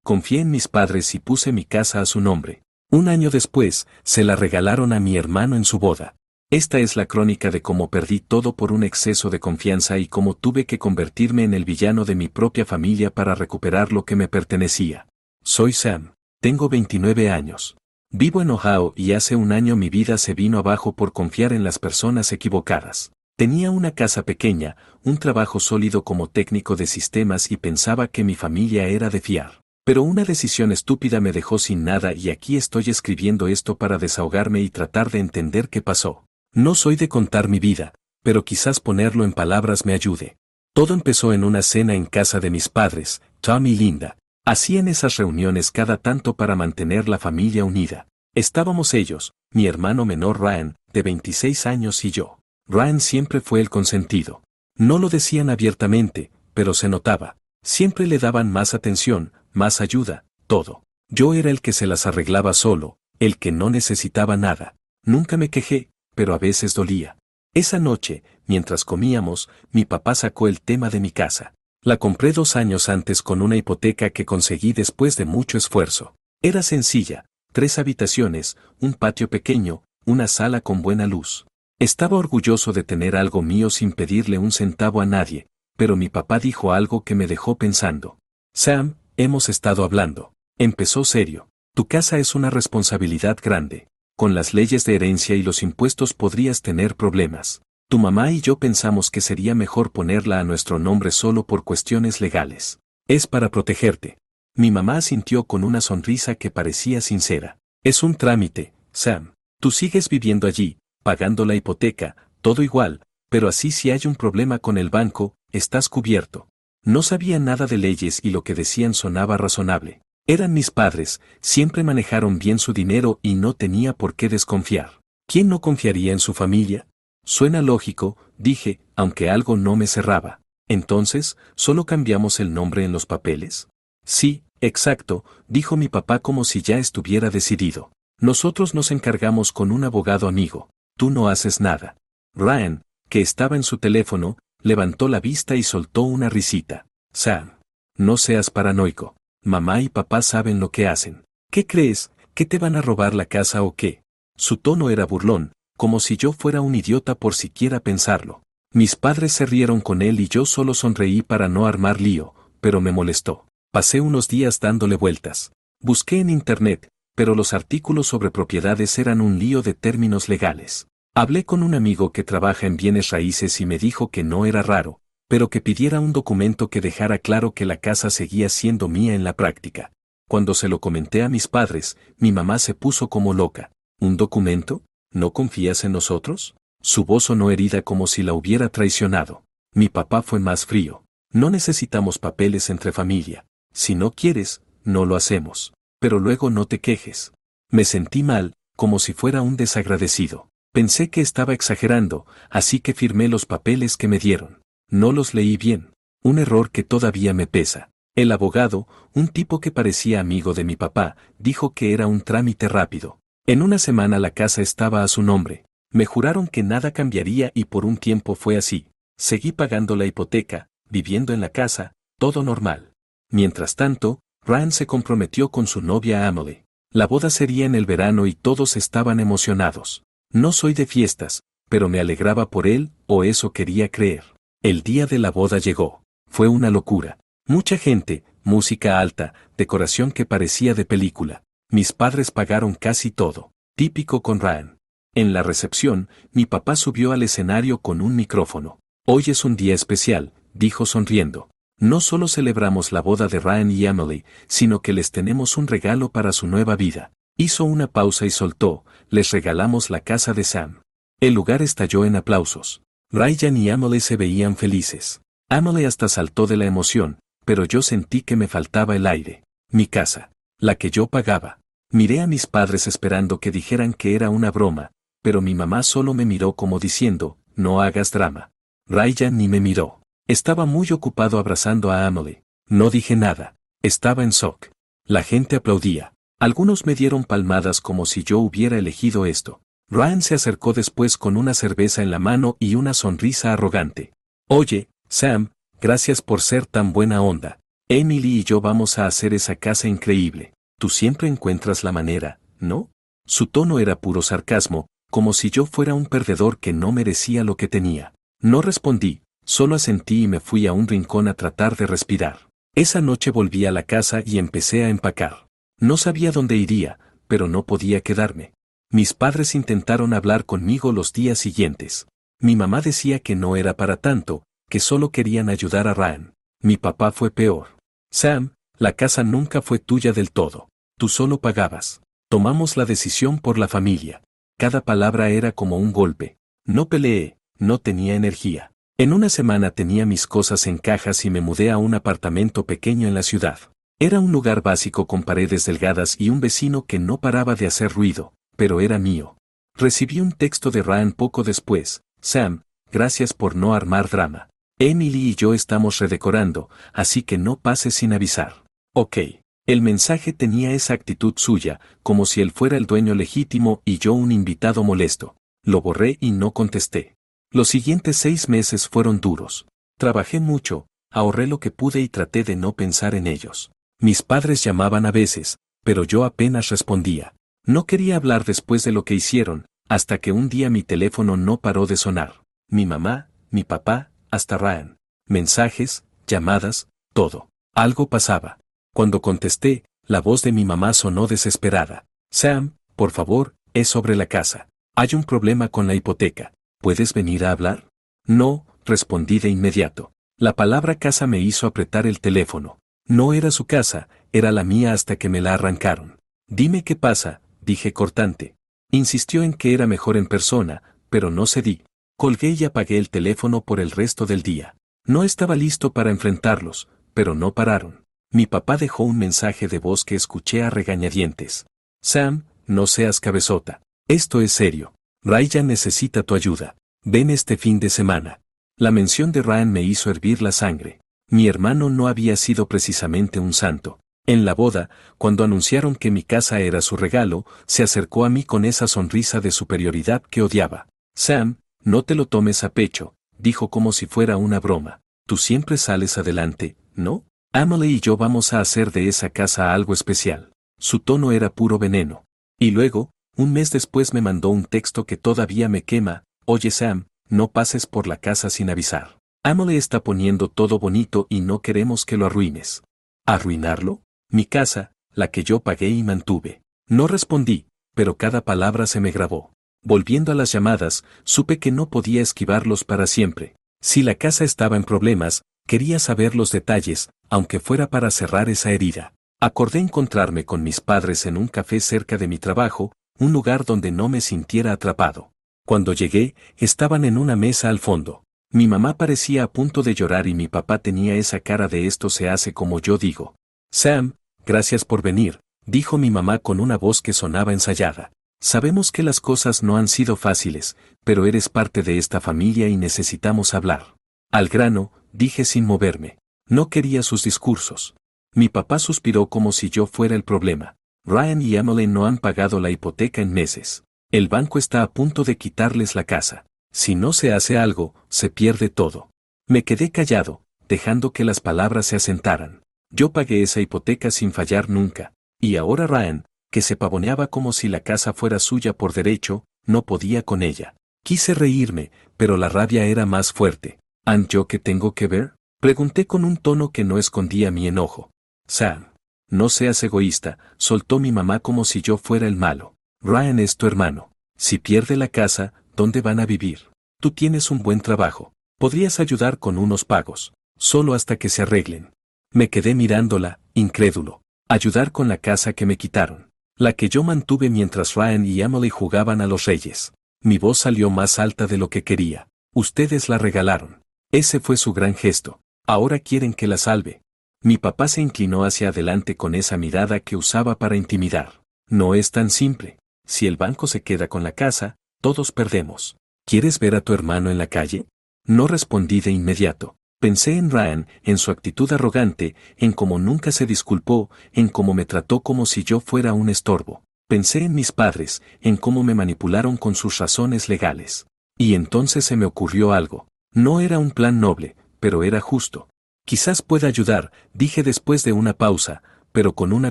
Confié en mis padres y puse mi casa a su nombre. Un año después, se la regalaron a mi hermano en su boda. Esta es la crónica de cómo perdí todo por un exceso de confianza y cómo tuve que convertirme en el villano de mi propia familia para recuperar lo que me pertenecía. Soy Sam. Tengo 29 años. Vivo en Ohio y hace un año mi vida se vino abajo por confiar en las personas equivocadas. Tenía una casa pequeña, un trabajo sólido como técnico de sistemas y pensaba que mi familia era de fiar. Pero una decisión estúpida me dejó sin nada y aquí estoy escribiendo esto para desahogarme y tratar de entender qué pasó. No soy de contar mi vida, pero quizás ponerlo en palabras me ayude. Todo empezó en una cena en casa de mis padres, Tom y Linda. Hacían esas reuniones cada tanto para mantener la familia unida. Estábamos ellos, mi hermano menor Ryan, de 26 años y yo. Ryan siempre fue el consentido. No lo decían abiertamente, pero se notaba. Siempre le daban más atención, más ayuda, todo. Yo era el que se las arreglaba solo, el que no necesitaba nada. Nunca me quejé, pero a veces dolía. Esa noche, mientras comíamos, mi papá sacó el tema de mi casa. La compré 2 años antes con una hipoteca que conseguí después de mucho esfuerzo. Era sencilla, 3 habitaciones, un patio pequeño, una sala con buena luz. Estaba orgulloso de tener algo mío sin pedirle un centavo a nadie, pero mi papá dijo algo que me dejó pensando. Sam, hemos estado hablando. Empezó serio. Tu casa es una responsabilidad grande. Con las leyes de herencia y los impuestos podrías tener problemas. Tu mamá y yo pensamos que sería mejor ponerla a nuestro nombre solo por cuestiones legales. Es para protegerte. Mi mamá asintió con una sonrisa que parecía sincera. Es un trámite, Sam. Tú sigues viviendo allí, pagando la hipoteca, todo igual, pero así si hay un problema con el banco, estás cubierto. No sabía nada de leyes y lo que decían sonaba razonable. Eran mis padres, siempre manejaron bien su dinero y no tenía por qué desconfiar. ¿Quién no confiaría en su familia? Suena lógico, dije, aunque algo no me cerraba. Entonces, ¿solo cambiamos el nombre en los papeles? Sí, exacto, dijo mi papá como si ya estuviera decidido. Nosotros nos encargamos con un abogado amigo. Tú no haces nada. Ryan, que estaba en su teléfono, levantó la vista y soltó una risita. Sam, no seas paranoico. Mamá y papá saben lo que hacen. ¿Qué crees? ¿Que te van a robar la casa o qué? Su tono era burlón, como si yo fuera un idiota por siquiera pensarlo. Mis padres se rieron con él y yo solo sonreí para no armar lío, pero me molestó. Pasé unos días dándole vueltas. Busqué en internet, pero los artículos sobre propiedades eran un lío de términos legales. Hablé con un amigo que trabaja en bienes raíces y me dijo que no era raro, pero que pidiera un documento que dejara claro que la casa seguía siendo mía en la práctica. Cuando se lo comenté a mis padres, mi mamá se puso como loca. ¿Un documento? ¿No confías en nosotros? Su voz sonó herida como si la hubiera traicionado. Mi papá fue más frío. No necesitamos papeles entre familia. Si no quieres, no lo hacemos. Pero luego no te quejes. Me sentí mal, como si fuera un desagradecido. Pensé que estaba exagerando, así que firmé los papeles que me dieron. No los leí bien. Un error que todavía me pesa. El abogado, un tipo que parecía amigo de mi papá, dijo que era un trámite rápido. En una semana la casa estaba a su nombre. Me juraron que nada cambiaría y por un tiempo fue así. Seguí pagando la hipoteca, viviendo en la casa, todo normal. Mientras tanto, Ryan se comprometió con su novia Emily. La boda sería en el verano y todos estaban emocionados. No soy de fiestas, pero me alegraba por él, o eso quería creer. El día de la boda llegó. Fue una locura. Mucha gente, música alta, decoración que parecía de película. Mis padres pagaron casi todo. Típico con Ryan. En la recepción, mi papá subió al escenario con un micrófono. Hoy es un día especial, dijo sonriendo. No solo celebramos la boda de Ryan y Emily, sino que les tenemos un regalo para su nueva vida. Hizo una pausa y soltó, les regalamos la casa de Sam. El lugar estalló en aplausos. Ryan y Emily se veían felices. Emily hasta saltó de la emoción, pero yo sentí que me faltaba el aire. Mi casa, la que yo pagaba. Miré a mis padres esperando que dijeran que era una broma, pero mi mamá solo me miró como diciendo, no hagas drama. Ryan ni me miró. Estaba muy ocupado abrazando a Emily. No dije nada. Estaba en shock. La gente aplaudía. Algunos me dieron palmadas como si yo hubiera elegido esto. Ryan se acercó después con una cerveza en la mano y una sonrisa arrogante. Oye, Sam, gracias por ser tan buena onda. Emily y yo vamos a hacer esa casa increíble. Tú siempre encuentras la manera, ¿no? Su tono era puro sarcasmo, como si yo fuera un perdedor que no merecía lo que tenía. No respondí, solo asentí y me fui a un rincón a tratar de respirar. Esa noche volví a la casa y empecé a empacar. No sabía dónde iría, pero no podía quedarme. Mis padres intentaron hablar conmigo los días siguientes. Mi mamá decía que no era para tanto, que solo querían ayudar a Ryan. Mi papá fue peor. Sam, la casa nunca fue tuya del todo. Tú solo pagabas. Tomamos la decisión por la familia. Cada palabra era como un golpe. No peleé, no tenía energía. En una semana tenía mis cosas en cajas y me mudé a un apartamento pequeño en la ciudad. Era un lugar básico con paredes delgadas y un vecino que no paraba de hacer ruido, pero era mío. Recibí un texto de Ryan poco después. Sam, gracias por no armar drama. Emily y yo estamos redecorando, así que no pases sin avisar. Ok. El mensaje tenía esa actitud suya, como si él fuera el dueño legítimo y yo un invitado molesto. Lo borré y no contesté. Los siguientes 6 meses fueron duros. Trabajé mucho, ahorré lo que pude y traté de no pensar en ellos. Mis padres llamaban a veces, pero yo apenas respondía. No quería hablar después de lo que hicieron, hasta que un día mi teléfono no paró de sonar. Mi mamá, mi papá, hasta Ryan. Mensajes, llamadas, todo. Algo pasaba. Cuando contesté, la voz de mi mamá sonó desesperada. Sam, por favor, es sobre la casa. Hay un problema con la hipoteca. ¿Puedes venir a hablar? No, respondí de inmediato. La palabra casa me hizo apretar el teléfono. No era su casa, era la mía hasta que me la arrancaron. Dime qué pasa, dije cortante. Insistió en que era mejor en persona, pero no cedí. Colgué y apagué el teléfono por el resto del día. No estaba listo para enfrentarlos, pero no pararon. Mi papá dejó un mensaje de voz que escuché a regañadientes. Sam, no seas cabezota. Esto es serio. Ryan necesita tu ayuda. Ven este fin de semana. La mención de Ryan me hizo hervir la sangre. Mi hermano no había sido precisamente un santo. En la boda, cuando anunciaron que mi casa era su regalo, se acercó a mí con esa sonrisa de superioridad que odiaba. Sam, no te lo tomes a pecho, dijo como si fuera una broma. Tú siempre sales adelante, ¿no? Emily y yo vamos a hacer de esa casa algo especial. Su tono era puro veneno. Y luego, un mes después me mandó un texto que todavía me quema. Oye Sam, no pases por la casa sin avisar. Emily está poniendo todo bonito y no queremos que lo arruines. ¿Arruinarlo? Mi casa, la que yo pagué y mantuve. No respondí, pero cada palabra se me grabó. Volviendo a las llamadas, supe que no podía esquivarlos para siempre. Si la casa estaba en problemas, quería saber los detalles, aunque fuera para cerrar esa herida. Acordé encontrarme con mis padres en un café cerca de mi trabajo, un lugar donde no me sintiera atrapado. Cuando llegué, estaban en una mesa al fondo. Mi mamá parecía a punto de llorar y mi papá tenía esa cara de esto se hace como yo digo. Sam, gracias por venir, dijo mi mamá con una voz que sonaba ensayada. Sabemos que las cosas no han sido fáciles, pero eres parte de esta familia y necesitamos hablar. Al grano, dije sin moverme. No quería sus discursos. Mi papá suspiró como si yo fuera el problema. Ryan y Emily no han pagado la hipoteca en meses. El banco está a punto de quitarles la casa. Si no se hace algo, se pierde todo. Me quedé callado, dejando que las palabras se asentaran. Yo pagué esa hipoteca sin fallar nunca. Y ahora Ryan, que se pavoneaba como si la casa fuera suya por derecho, no podía con ella. Quise reírme, pero la rabia era más fuerte. ¿And yo qué tengo que ver? Pregunté con un tono que no escondía mi enojo. Sam, no seas egoísta, soltó mi mamá como si yo fuera el malo. Ryan es tu hermano. Si pierde la casa, ¿dónde van a vivir? Tú tienes un buen trabajo. Podrías ayudar con unos pagos, solo hasta que se arreglen. Me quedé mirándola, incrédulo. Ayudar con la casa que me quitaron. La que yo mantuve mientras Ryan y Emily jugaban a los reyes. Mi voz salió más alta de lo que quería. Ustedes la regalaron. Ese fue su gran gesto. Ahora quieren que la salve. Mi papá se inclinó hacia adelante con esa mirada que usaba para intimidar. No es tan simple. Si el banco se queda con la casa, todos perdemos. ¿Quieres ver a tu hermano en la calle? No respondí de inmediato. Pensé en Ryan, en su actitud arrogante, en cómo nunca se disculpó, en cómo me trató como si yo fuera un estorbo. Pensé en mis padres, en cómo me manipularon con sus razones legales. Y entonces se me ocurrió algo. No era un plan noble, pero era justo. Quizás pueda ayudar, dije después de una pausa, pero con una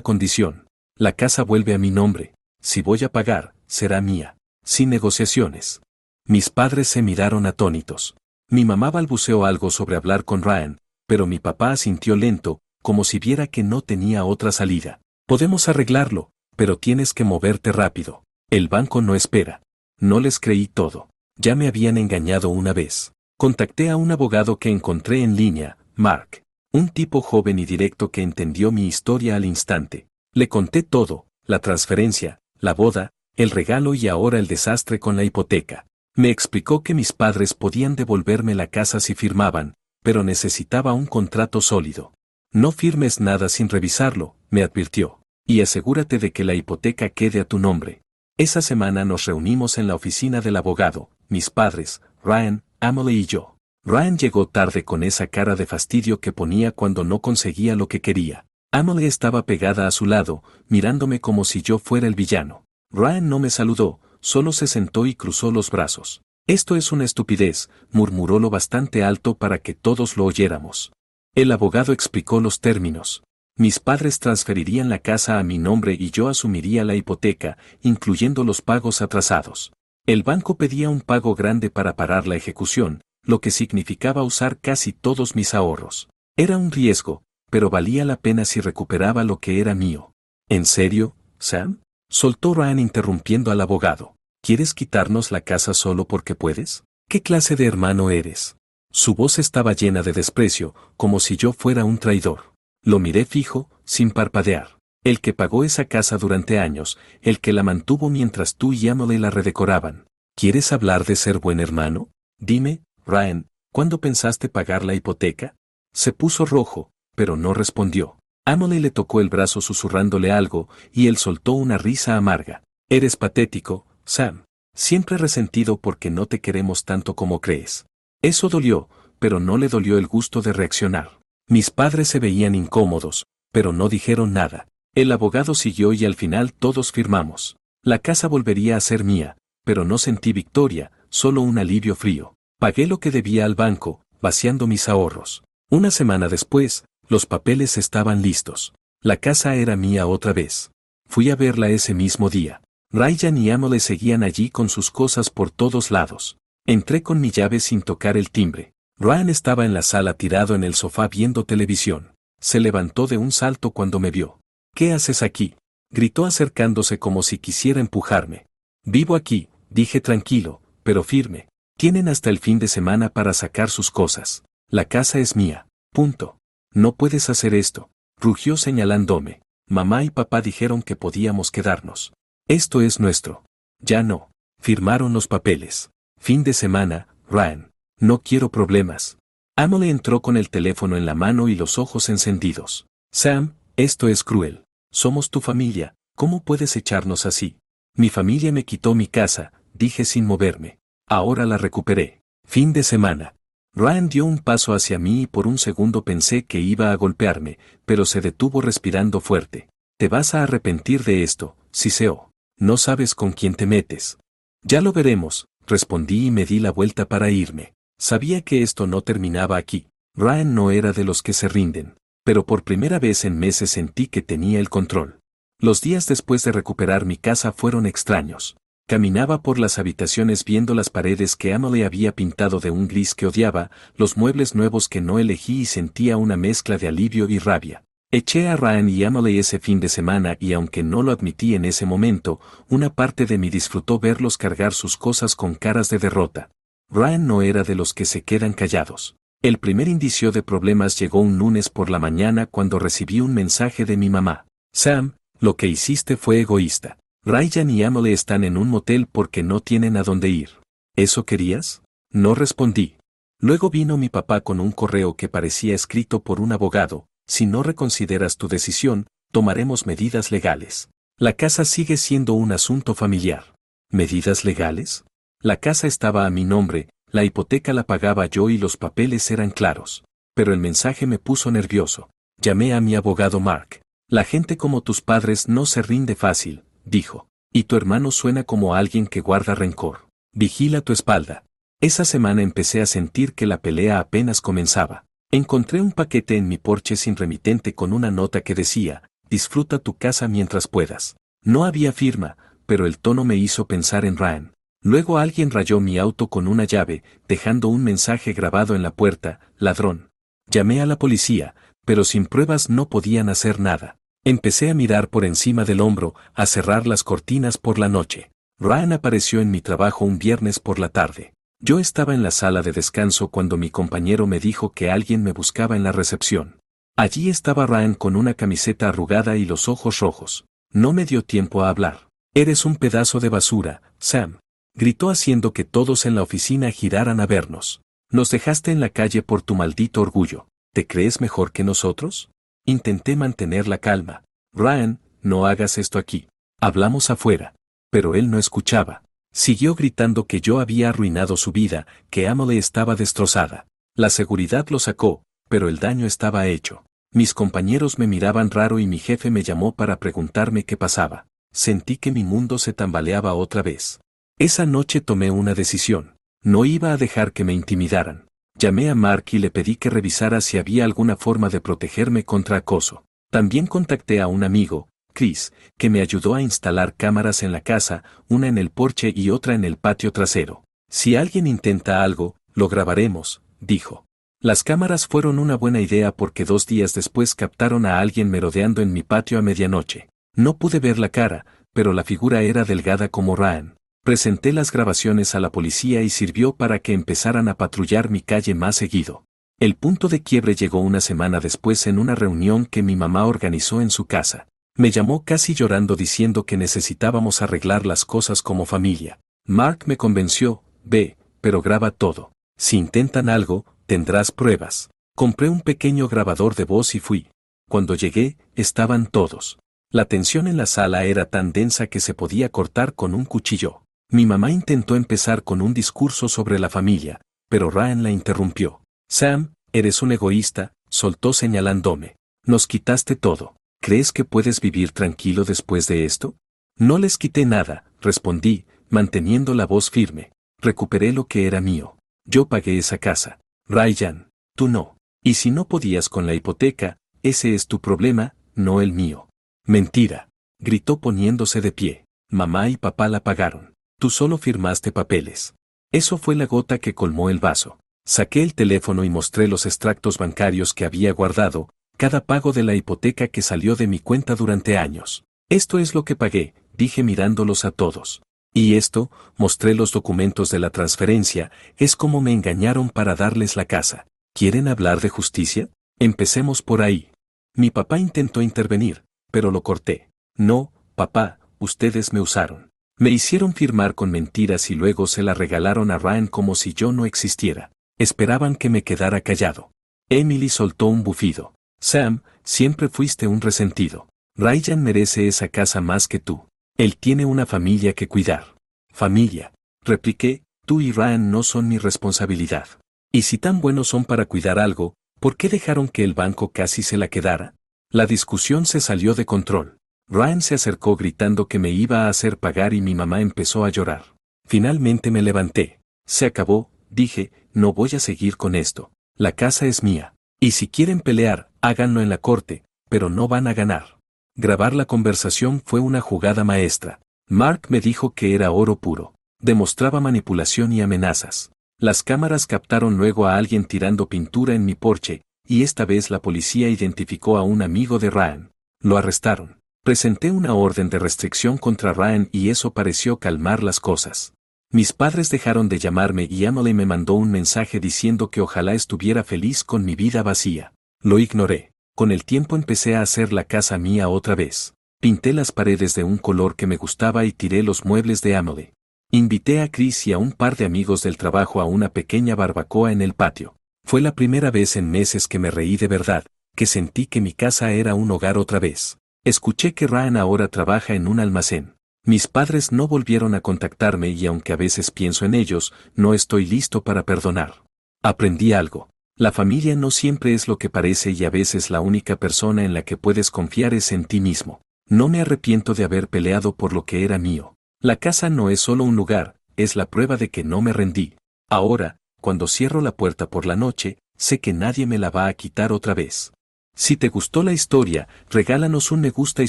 condición. La casa vuelve a mi nombre. Si voy a pagar, será mía. Sin negociaciones. Mis padres se miraron atónitos. Mi mamá balbuceó algo sobre hablar con Ryan, pero mi papá asintió lento, como si viera que no tenía otra salida. Podemos arreglarlo, pero tienes que moverte rápido. El banco no espera. No les creí todo. Ya me habían engañado una vez. Contacté a un abogado que encontré en línea, Mark. Un tipo joven y directo que entendió mi historia al instante. Le conté todo, la transferencia, la boda, el regalo y ahora el desastre con la hipoteca. Me explicó que mis padres podían devolverme la casa si firmaban, pero necesitaba un contrato sólido. No firmes nada sin revisarlo, me advirtió, y asegúrate de que la hipoteca quede a tu nombre. Esa semana nos reunimos en la oficina del abogado, mis padres, Ryan, Emily y yo. Ryan llegó tarde con esa cara de fastidio que ponía cuando no conseguía lo que quería. Emily estaba pegada a su lado, mirándome como si yo fuera el villano. Ryan no me saludó, solo se sentó y cruzó los brazos. Esto es una estupidez, murmuró lo bastante alto para que todos lo oyéramos. El abogado explicó los términos. Mis padres transferirían la casa a mi nombre y yo asumiría la hipoteca, incluyendo los pagos atrasados. El banco pedía un pago grande para parar la ejecución, lo que significaba usar casi todos mis ahorros. Era un riesgo, pero valía la pena si recuperaba lo que era mío. ¿En serio, Sam? Soltó Ryan interrumpiendo al abogado. ¿Quieres quitarnos la casa solo porque puedes? ¿Qué clase de hermano eres? Su voz estaba llena de desprecio, como si yo fuera un traidor. Lo miré fijo, sin parpadear. El que pagó esa casa durante años, el que la mantuvo mientras tú y Emily la redecoraban. ¿Quieres hablar de ser buen hermano? Dime, Ryan, ¿cuándo pensaste pagar la hipoteca? Se puso rojo, pero no respondió. Emily le tocó el brazo susurrándole algo, y él soltó una risa amarga. Eres patético, Sam. Siempre resentido porque no te queremos tanto como crees. Eso dolió, pero no le dolió el gusto de reaccionar. Mis padres se veían incómodos, pero no dijeron nada. El abogado siguió y al final todos firmamos. La casa volvería a ser mía, pero no sentí victoria, solo un alivio frío. Pagué lo que debía al banco, vaciando mis ahorros. Una semana después, los papeles estaban listos. La casa era mía otra vez. Fui a verla ese mismo día. Ryan y Emily seguían allí con sus cosas por todos lados. Entré con mi llave sin tocar el timbre. Ryan estaba en la sala tirado en el sofá viendo televisión. Se levantó de un salto cuando me vio. ¿Qué haces aquí? Gritó acercándose como si quisiera empujarme. Vivo aquí, dije tranquilo, pero firme. Tienen hasta el fin de semana para sacar sus cosas. La casa es mía. Punto. No puedes hacer esto, rugió señalándome. Mamá y papá dijeron que podíamos quedarnos. Esto es nuestro. Ya no. Firmaron los papeles. Fin de semana, Ryan. No quiero problemas. Emily entró con el teléfono en la mano y los ojos encendidos. Sam, esto es cruel. Somos tu familia, ¿cómo puedes echarnos así? Mi familia me quitó mi casa, dije sin moverme. Ahora la recuperé. Fin de semana. Ryan dio un paso hacia mí y por un segundo pensé que iba a golpearme, pero se detuvo respirando fuerte. Te vas a arrepentir de esto, siseó. No sabes con quién te metes. Ya lo veremos, respondí y me di la vuelta para irme. Sabía que esto no terminaba aquí. Ryan no era de los que se rinden, pero por primera vez en meses sentí que tenía el control. Los días después de recuperar mi casa fueron extraños. Caminaba por las habitaciones viendo las paredes que Emily había pintado de un gris que odiaba, los muebles nuevos que no elegí y sentía una mezcla de alivio y rabia. Eché a Ryan y Emily ese fin de semana y aunque no lo admití en ese momento, una parte de mí disfrutó verlos cargar sus cosas con caras de derrota. Ryan no era de los que se quedan callados. El primer indicio de problemas llegó un lunes por la mañana cuando recibí un mensaje de mi mamá. Sam, lo que hiciste fue egoísta. Ryan y Emily están en un motel porque no tienen a dónde ir. ¿Eso querías? No respondí. Luego vino mi papá con un correo que parecía escrito por un abogado. Si no reconsideras tu decisión, tomaremos medidas legales. La casa sigue siendo un asunto familiar. ¿Medidas legales? La casa estaba a mi nombre, la hipoteca la pagaba yo y los papeles eran claros. Pero el mensaje me puso nervioso. Llamé a mi abogado Mark. La gente como tus padres no se rinde fácil, dijo. Y tu hermano suena como alguien que guarda rencor. Vigila tu espalda. Esa semana empecé a sentir que la pelea apenas comenzaba. Encontré un paquete en mi porche sin remitente con una nota que decía, disfruta tu casa mientras puedas. No había firma, pero el tono me hizo pensar en Ryan. Luego alguien rayó mi auto con una llave, dejando un mensaje grabado en la puerta, ladrón. Llamé a la policía, pero sin pruebas no podían hacer nada. Empecé a mirar por encima del hombro, a cerrar las cortinas por la noche. Ryan apareció en mi trabajo un viernes por la tarde. Yo estaba en la sala de descanso cuando mi compañero me dijo que alguien me buscaba en la recepción. Allí estaba Ryan con una camiseta arrugada y los ojos rojos. No me dio tiempo a hablar. Eres un pedazo de basura, Sam. Gritó haciendo que todos en la oficina giraran a vernos. Nos dejaste en la calle por tu maldito orgullo. ¿Te crees mejor que nosotros? Intenté mantener la calma. Ryan, no hagas esto aquí. Hablamos afuera. Pero él no escuchaba. Siguió gritando que yo había arruinado su vida, que Emily estaba destrozada. La seguridad lo sacó, pero el daño estaba hecho. Mis compañeros me miraban raro y mi jefe me llamó para preguntarme qué pasaba. Sentí que mi mundo se tambaleaba otra vez. Esa noche tomé una decisión. No iba a dejar que me intimidaran. Llamé a Mark y le pedí que revisara si había alguna forma de protegerme contra acoso. También contacté a un amigo, Chris, que me ayudó a instalar cámaras en la casa, una en el porche y otra en el patio trasero. Si alguien intenta algo, lo grabaremos, dijo. Las cámaras fueron una buena idea porque 2 días después captaron a alguien merodeando en mi patio a medianoche. No pude ver la cara, pero la figura era delgada como Ryan. Presenté las grabaciones a la policía y sirvió para que empezaran a patrullar mi calle más seguido. El punto de quiebre llegó una semana después en una reunión que mi mamá organizó en su casa. Me llamó casi llorando diciendo que necesitábamos arreglar las cosas como familia. Mark me convenció, ve, pero graba todo. Si intentan algo, tendrás pruebas. Compré un pequeño grabador de voz y fui. Cuando llegué, estaban todos. La tensión en la sala era tan densa que se podía cortar con un cuchillo. Mi mamá intentó empezar con un discurso sobre la familia, pero Ryan la interrumpió. Sam, eres un egoísta, soltó señalándome. Nos quitaste todo. ¿Crees que puedes vivir tranquilo después de esto? No les quité nada, respondí, manteniendo la voz firme. Recuperé lo que era mío. Yo pagué esa casa. Ryan, tú no. Y si no podías con la hipoteca, ese es tu problema, no el mío. Mentira, gritó poniéndose de pie. Mamá y papá la pagaron. Tú solo firmaste papeles. Eso fue la gota que colmó el vaso. Saqué el teléfono y mostré los extractos bancarios que había guardado, cada pago de la hipoteca que salió de mi cuenta durante años. Esto es lo que pagué, dije mirándolos a todos. Y esto, mostré los documentos de la transferencia, es como me engañaron para darles la casa. ¿Quieren hablar de justicia? Empecemos por ahí. Mi papá intentó intervenir, pero lo corté. No, papá, ustedes me usaron. Me hicieron firmar con mentiras y luego se la regalaron a Ryan como si yo no existiera. Esperaban que me quedara callado. Emily soltó un bufido. Sam, siempre fuiste un resentido. Ryan merece esa casa más que tú. Él tiene una familia que cuidar. Familia, repliqué, tú y Ryan no son mi responsabilidad. Y si tan buenos son para cuidar algo, ¿por qué dejaron que el banco casi se la quedara? La discusión se salió de control. Ryan se acercó gritando que me iba a hacer pagar y mi mamá empezó a llorar. Finalmente me levanté. Se acabó, dije, no voy a seguir con esto. La casa es mía. Y si quieren pelear, háganlo en la corte, pero no van a ganar. Grabar la conversación fue una jugada maestra. Mark me dijo que era oro puro. Demostraba manipulación y amenazas. Las cámaras captaron luego a alguien tirando pintura en mi porche, y esta vez la policía identificó a un amigo de Ryan. Lo arrestaron. Presenté una orden de restricción contra Ryan y eso pareció calmar las cosas. Mis padres dejaron de llamarme y Emily me mandó un mensaje diciendo que ojalá estuviera feliz con mi vida vacía. Lo ignoré. Con el tiempo empecé a hacer la casa mía otra vez. Pinté las paredes de un color que me gustaba y tiré los muebles de Emily. Invité a Chris y a un par de amigos del trabajo a una pequeña barbacoa en el patio. Fue la primera vez en meses que me reí de verdad, que sentí que mi casa era un hogar otra vez. Escuché que Ryan ahora trabaja en un almacén. Mis padres no volvieron a contactarme y aunque a veces pienso en ellos, no estoy listo para perdonar. Aprendí algo. La familia no siempre es lo que parece y a veces la única persona en la que puedes confiar es en ti mismo. No me arrepiento de haber peleado por lo que era mío. La casa no es solo un lugar, es la prueba de que no me rendí. Ahora, cuando cierro la puerta por la noche, sé que nadie me la va a quitar otra vez. Si te gustó la historia, regálanos un me gusta y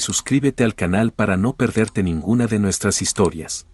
suscríbete al canal para no perderte ninguna de nuestras historias.